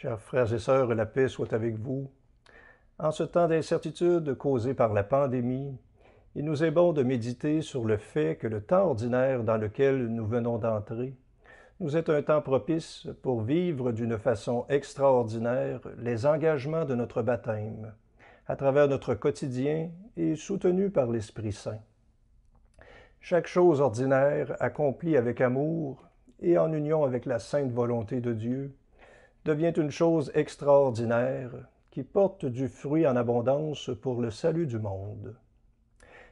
Chers frères et sœurs, la paix soit avec vous. En ce temps d'incertitude causé par la pandémie, il nous est bon de méditer sur le fait que le temps ordinaire dans lequel nous venons d'entrer nous est un temps propice pour vivre d'une façon extraordinaire les engagements de notre baptême, à travers notre quotidien et soutenu par l'Esprit Saint. Chaque chose ordinaire accomplie avec amour et en union avec la sainte volonté de Dieu devient une chose extraordinaire qui porte du fruit en abondance pour le salut du monde.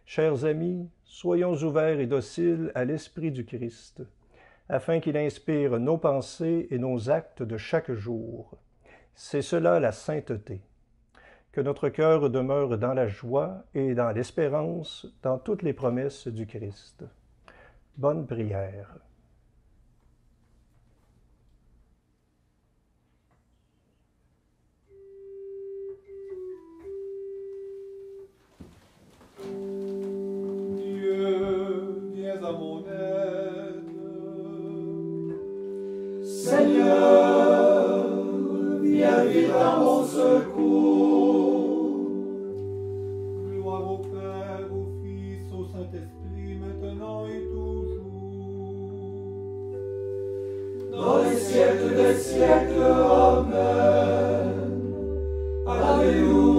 Chers amis, soyons ouverts et dociles à l'Esprit du Christ, afin qu'il inspire nos pensées et nos actes de chaque jour. C'est cela la sainteté. Que notre cœur demeure dans la joie et dans l'espérance dans toutes les promesses du Christ. Bonne prière. À mon aide. Seigneur, viens vite à mon secours. Gloire au Père, au Fils, au Saint-Esprit, maintenant et toujours. Dans les siècles des siècles, Amen. Alléluia.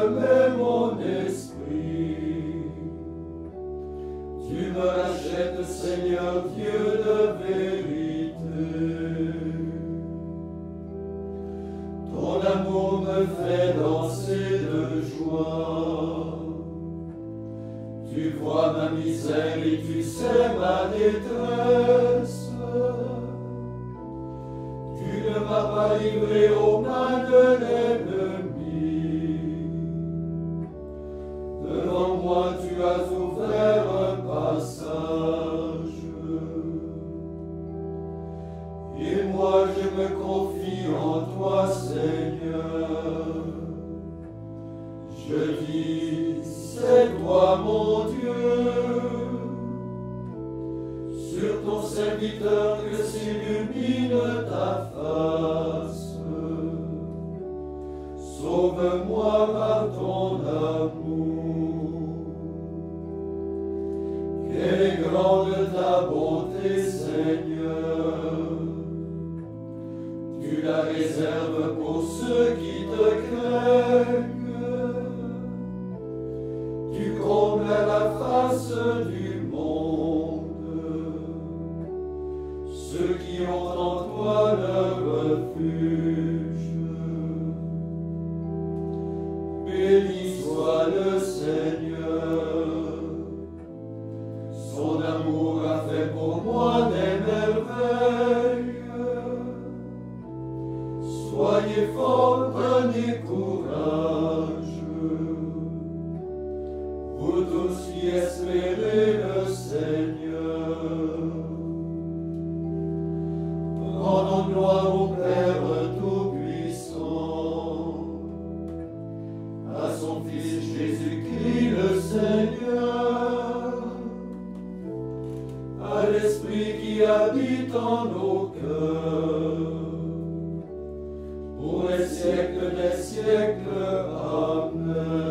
remets mon esprit. Tu me rachètes, Seigneur Dieu de vérité. Ton amour me fait danser de joie. Tu vois ma misère et tu sais ma détresse. Tu ne m'as pas livré aux mains de l'ennemi. Devant moi tu as ouvert un passage. Et moi je me confie en toi, Seigneur. Je dis, c'est toi mon Dieu. Sur ton serviteur que s'illumine ta face. Sauve-moi par ton amour. Quelle est grande ta bonté, Seigneur. Tu la réserves pour ceux qui te craignent. Tu combles la face du monde. Ceux qui ont en toi leur refuge. Béni soit le Seigneur. Son amour a fait pour moi des merveilles. Soyez forts, prenez courage. Vous tous qui espérez le Seigneur. Rendons gloire au Père Tout-Puissant, à son Fils Jésus-Christ le Seigneur, à l'Esprit qui habite en nos cœurs, pour les siècles des siècles. Amen.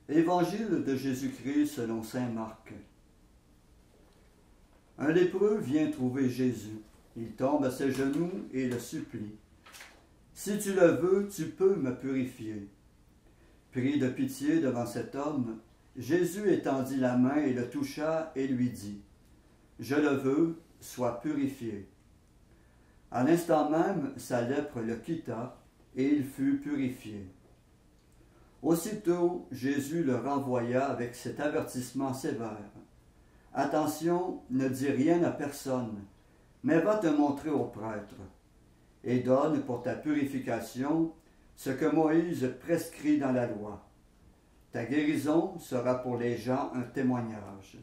Évangile de Jésus-Christ selon saint Marc. Un lépreux vient trouver Jésus. Il tombe à ses genoux et le supplie. « Si tu le veux, tu peux me purifier. » Pris de pitié devant cet homme, Jésus étendit la main et le toucha et lui dit « Je le veux, sois purifié. » À l'instant même, sa lèpre le quitta et il fut purifié. Aussitôt, Jésus le renvoya avec cet avertissement sévère. « Attention, ne dis rien à personne, mais va te montrer au prêtre, et donne pour ta purification ce que Moïse prescrit dans la loi. Ta guérison sera pour les gens un témoignage. »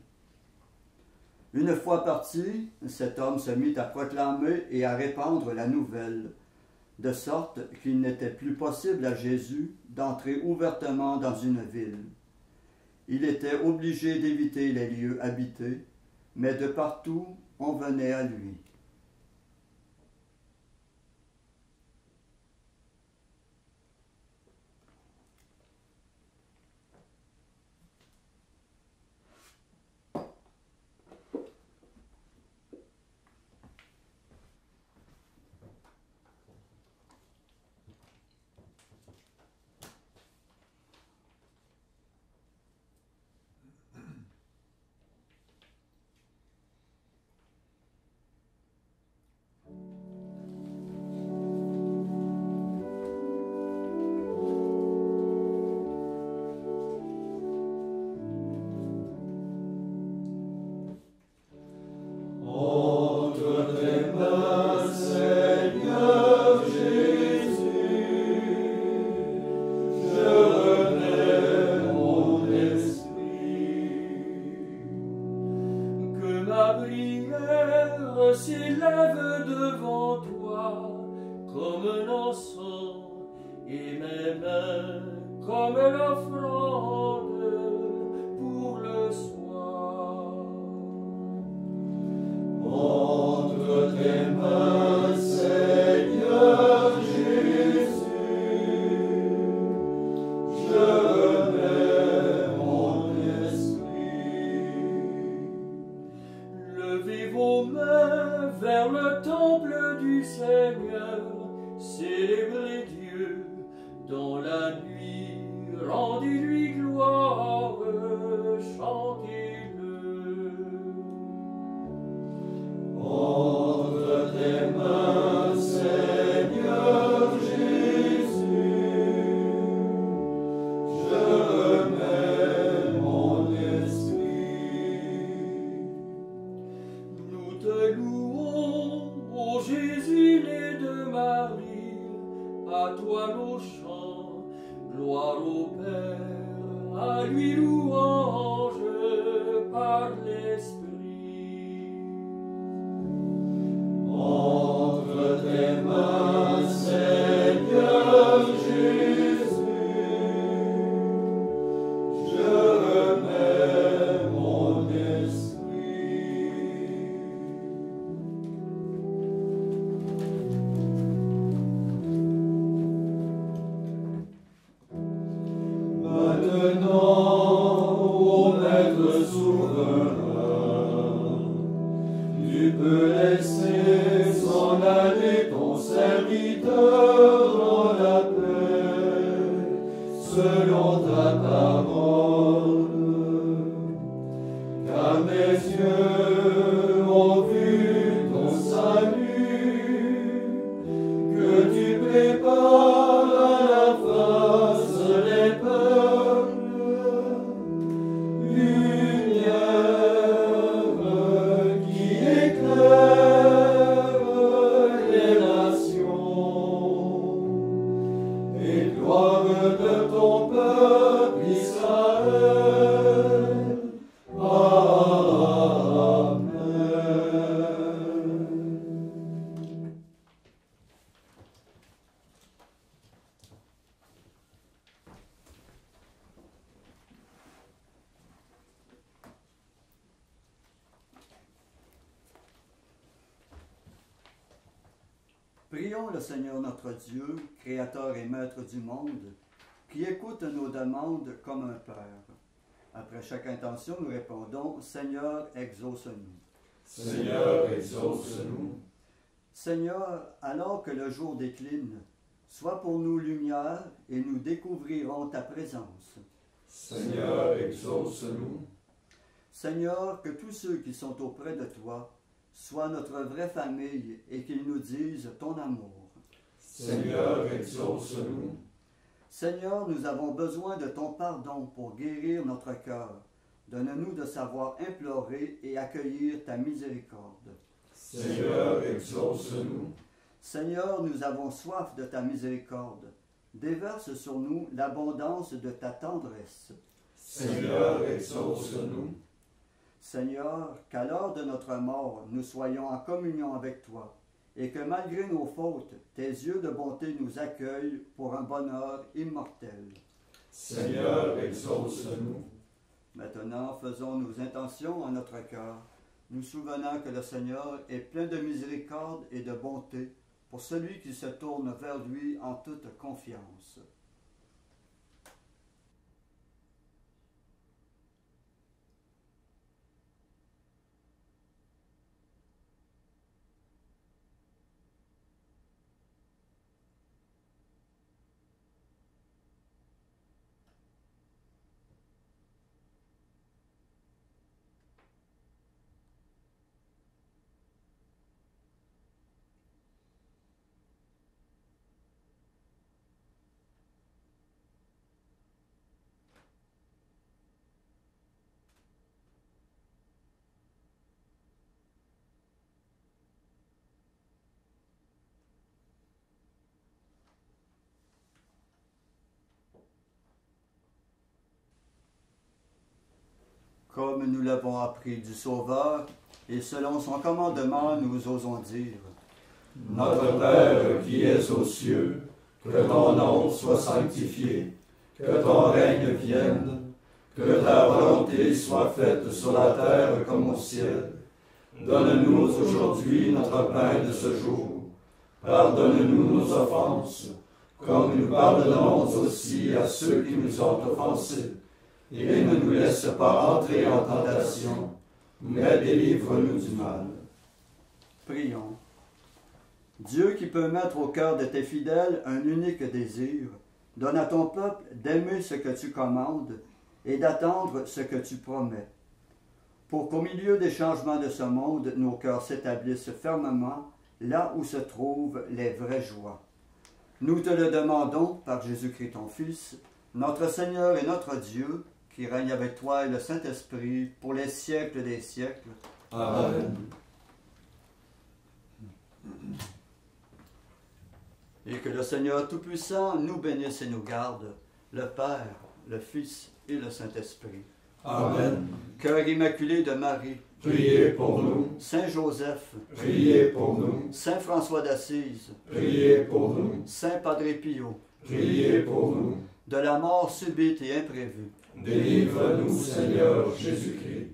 Une fois parti, cet homme se mit à proclamer et à répandre la nouvelle, de sorte qu'il n'était plus possible à Jésus d'entrer ouvertement dans une ville. Il était obligé d'éviter les lieux habités, mais de partout on venait à lui. comme un encens, et mes mains comme l'offrande pour le soir. Entre tes mains, Seigneur Jésus, je remets mon esprit. Levez vos mains vers le temple du Seigneur, célébrez Dieu dans la nuit, rendez-lui gloire, chantez-le. Entre tes mains, Seigneur Jésus, je remets mon esprit. Nous te louons, ô Jésus, né de Marie, à toi nos chants, gloire au Père, à lui louange par l'Esprit. Entre tes mains, Seigneur Jésus, je remets mon esprit. Maintenant, ô Maître souverain, tu peux laisser s'en aller ton serviteur dans la paix, selon ta parole. Car mes yeux ont vu ton salut, que tu prépares à la face des peuples, lumière qui éclaire les nations, et gloire de ton peuple Israël. Amen. Prions le Seigneur notre Dieu, Créateur et Maître du monde, qui écoute nos demandes comme un Père. Après chaque intention, nous répondons, Seigneur, exauce-nous. Seigneur, exauce-nous. Seigneur, alors que le jour décline, sois pour nous lumière et nous découvrirons ta présence. Seigneur, exauce-nous. Seigneur, que tous ceux qui sont auprès de toi soient notre vraie famille et qu'ils nous disent ton amour. Seigneur, exauce-nous. Seigneur, nous avons besoin de ton pardon pour guérir notre cœur. Donne-nous de savoir implorer et accueillir ta miséricorde. Seigneur, exauce-nous. Seigneur, nous avons soif de ta miséricorde. Déverse sur nous l'abondance de ta tendresse. Seigneur, exauce-nous. Seigneur, qu'à l'heure de notre mort, nous soyons en communion avec toi, et que malgré nos fautes, tes yeux de bonté nous accueillent pour un bonheur immortel. Seigneur, exauce-nous. Maintenant, faisons nos intentions en notre cœur, nous souvenant que le Seigneur est plein de miséricorde et de bonté pour celui qui se tourne vers lui en toute confiance. Comme nous l'avons appris du Sauveur, et selon son commandement, nous osons dire, Notre Père qui es aux cieux, que ton nom soit sanctifié, que ton règne vienne, que ta volonté soit faite sur la terre comme au ciel. Donne-nous aujourd'hui notre pain de ce jour. Pardonne-nous nos offenses, comme nous pardonnons aussi à ceux qui nous ont offensés. Et ne nous laisse pas entrer en tentation, mais délivre-nous du mal. Prions. Dieu qui peut mettre au cœur de tes fidèles un unique désir, donne à ton peuple d'aimer ce que tu commandes et d'attendre ce que tu promets, pour qu'au milieu des changements de ce monde, nos cœurs s'établissent fermement là où se trouvent les vraies joies. Nous te le demandons par Jésus-Christ ton Fils, notre Seigneur et notre Dieu, qui règne avec toi et le Saint-Esprit pour les siècles des siècles. Amen. Et que le Seigneur Tout-Puissant nous bénisse et nous garde, le Père, le Fils et le Saint-Esprit. Amen. Cœur immaculé de Marie, Priez pour nous. Saint Joseph, Priez pour nous. Saint François d'Assise, Priez pour nous. Saint Padre Pio, Priez pour nous. de la mort subite et imprévue, Délivre-nous, Seigneur Jésus-Christ.